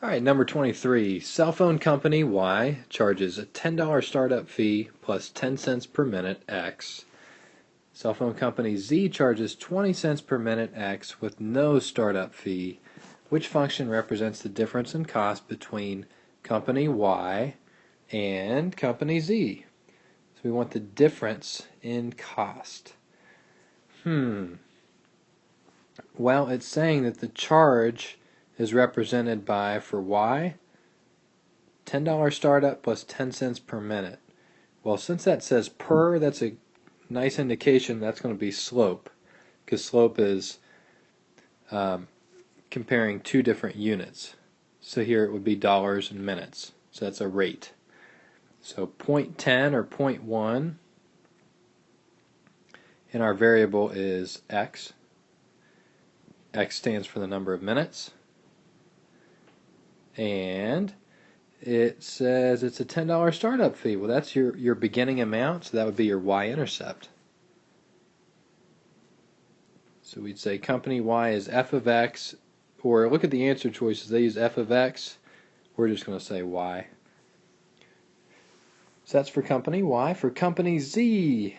Alright, number 23. Cell phone company Y charges a $10 startup fee plus 10 cents per minute X. Cell phone company Z charges 20 cents per minute X with no startup fee. Which function represents the difference in cost between company Y and company Z? So we want the difference in cost. Well, it's saying that the charge is represented by, for Y, $10 startup plus 10 cents per minute. Well, since that says per, that's a nice indication that's going to be slope, because slope is comparing two different units. So here it would be dollars and minutes. So that's a rate. So 0.10 or 0.1, and our variable is X. X stands for the number of minutes. And it says it's a $10 startup fee. Well, that's your beginning amount, so that would be your y-intercept. So we'd say company Y is f of x, or look at the answer choices. They use f of x. We're just going to say y. So that's for company Y. For company Z,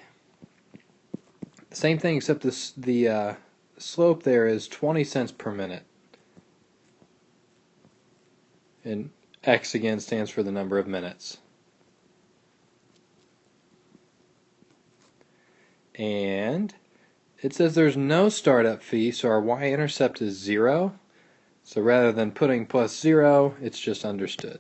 same thing, except the slope there is 20 cents per minute. And X again stands for the number of minutes. And it says there's no startup fee, so our y-intercept is 0. So rather than putting plus 0, it's just understood.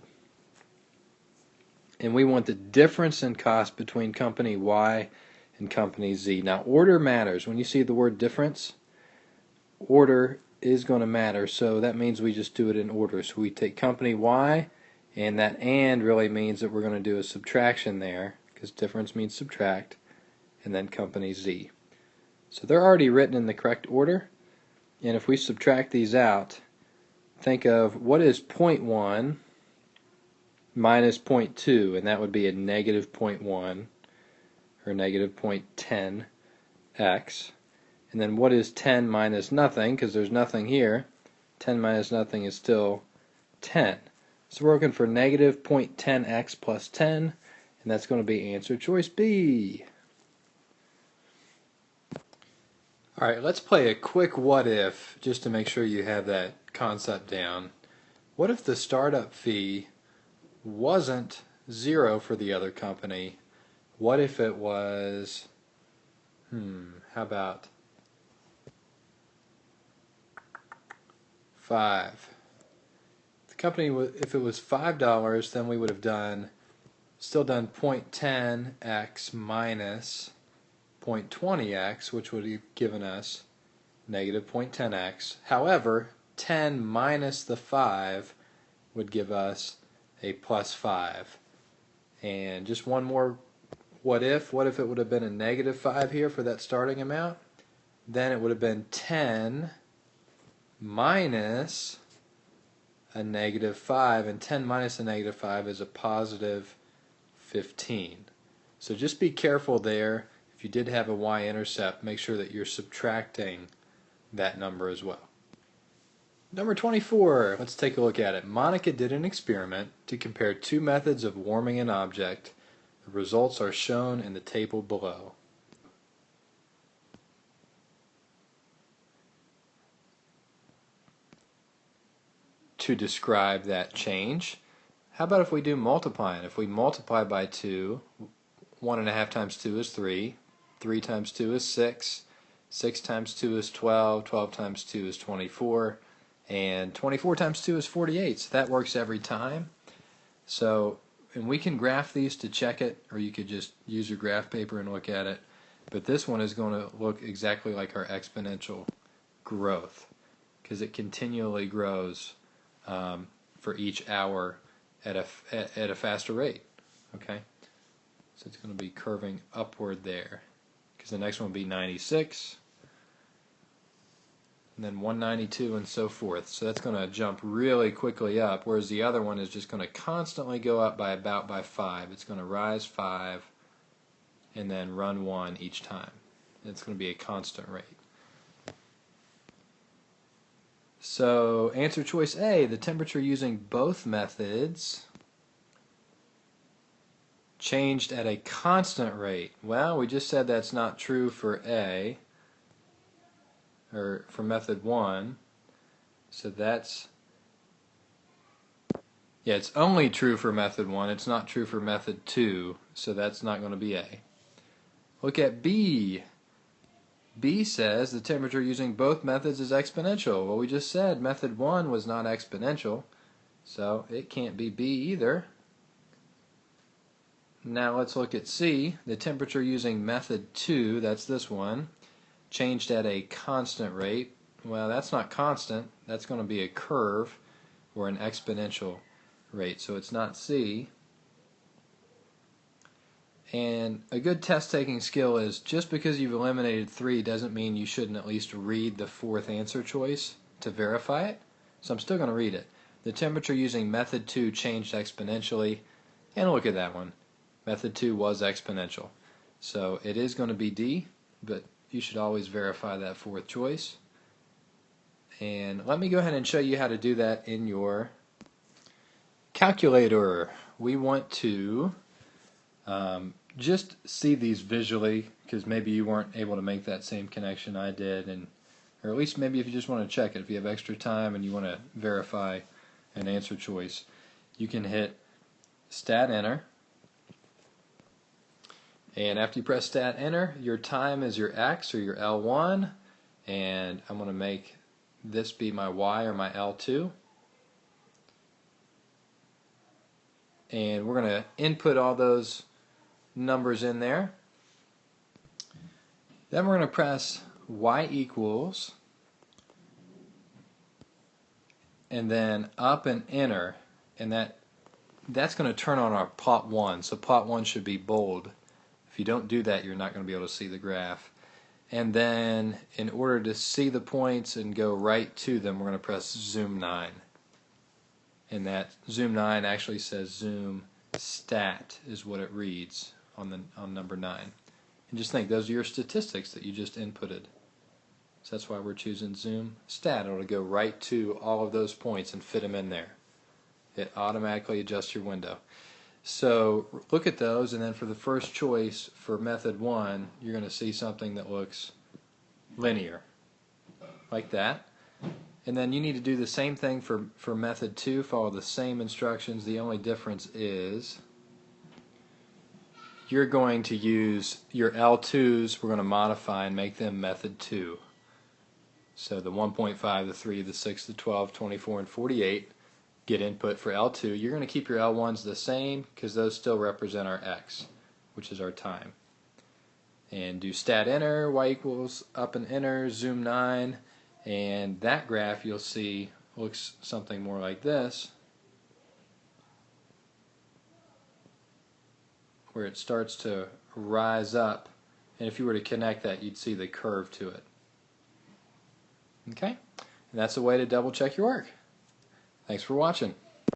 And we want the difference in cost between company Y and company Z. Now, order matters. When you see the word difference, order is going to matter, so that means we just do it in order. So we take company Y, and that and really means that we're going to do a subtraction there, because difference means subtract, and then company Z. So they're already written in the correct order, and if we subtract these out, think of what is 0.1 minus 0.2, and that would be a negative 0.1 or negative 0.10 x. And then what is 10 minus nothing, because there's nothing here. 10 minus nothing is still 10. So we're looking for negative 0.10x plus 10, and that's going to be answer choice B. Alright, let's play a quick what if, just to make sure you have that concept down. What if the startup fee wasn't 0 for the other company? What if it was, how about 5? The company, if it was $5, then we would have still done 0.10x minus 0.20x, which would have given us negative 0.10x. However, 10 minus the 5 would give us a plus 5. And just one more what if. What if it would have been a negative 5 here for that starting amount? Then it would have been 10 minus a negative 5, and 10 minus a negative 5 is a positive 15. So just be careful there. If you did have a y-intercept, make sure that you're subtracting that number as well. Number 24, let's take a look at it. Monica did an experiment to compare two methods of warming an object. The results are shown in the table below. To describe that change, how about if we do multiplying? If we multiply by 2, 1.5 times 2 is 3, 3 times 2 is 6, 6 times 2 is 12, 12 times 2 is 24, and 24 times 2 is 48, so that works every time. So, and we can graph these to check it, or you could just use your graph paper and look at it, but this one is going to look exactly like our exponential growth, because it continually grows for each hour at a faster rate. Okay, so it's going to be curving upward there, because the next one will be 96, and then 192, and so forth. So that's going to jump really quickly up, whereas the other one is just going to constantly go up by about 5. It's going to rise 5 and then run 1 each time. It's going to be a constant rate. So answer choice A, the temperature using both methods changed at a constant rate. Well, we just said that's not true for A, or for method 1. So that's, yeah, it's only true for method 1. It's not true for method 2, so that's not going to be A. Look at B. B says the temperature using both methods is exponential. Well, we just said method 1 was not exponential, so it can't be B either. Now let's look at C. The temperature using method 2, that's this one, changed at a constant rate. Well, that's not constant. That's going to be a curve or an exponential rate, so it's not C. And a good test-taking skill is just because you've eliminated 3 doesn't mean you shouldn't at least read the 4th answer choice to verify it. So I'm still going to read it. The temperature using method 2 changed exponentially. And look at that one. Method 2 was exponential. So it is going to be D, but you should always verify that 4th choice. And let me go ahead and show you how to do that in your calculator. We want to just see these visually, because maybe you weren't able to make that same connection I did, and or at least maybe if you just want to check it, if you have extra time and you want to verify an answer choice, you can hit Stat Enter, and after you press Stat Enter, your time is your X or your L1, and I'm going to make this be my Y or my L2. And we're going to input all those numbers in there. Then we're going to press Y equals, and then up and enter, and that's going to turn on our plot 1. So plot 1 should be bold. If you don't do that, you're not going to be able to see the graph. And then in order to see the points and go right to them, we're going to press zoom 9. And that zoom 9 actually says zoom stat is what it reads on number 9. And just think, those are your statistics that you just inputted. So that's why we're choosing zoom stat. It'll go right to all of those points and fit them in there. It automatically adjusts your window. So look at those, and then for the first choice for method 1, you're going to see something that looks linear, like that. And then you need to do the same thing for method 2, follow the same instructions. The only difference is you're going to use your L2s, we're going to modify and make them method 2. So the 1.5, the 3, the 6, the 12, 24, and 48 get input for L2. You're going to keep your L1s the same because those still represent our X, which is our time. And do stat enter, Y equals up and enter, zoom 9, and that graph you'll see looks something more like this, where it starts to rise up, and if you were to connect that, you'd see the curve to it. Okay? And that's a way to double check your work. Thanks for watching.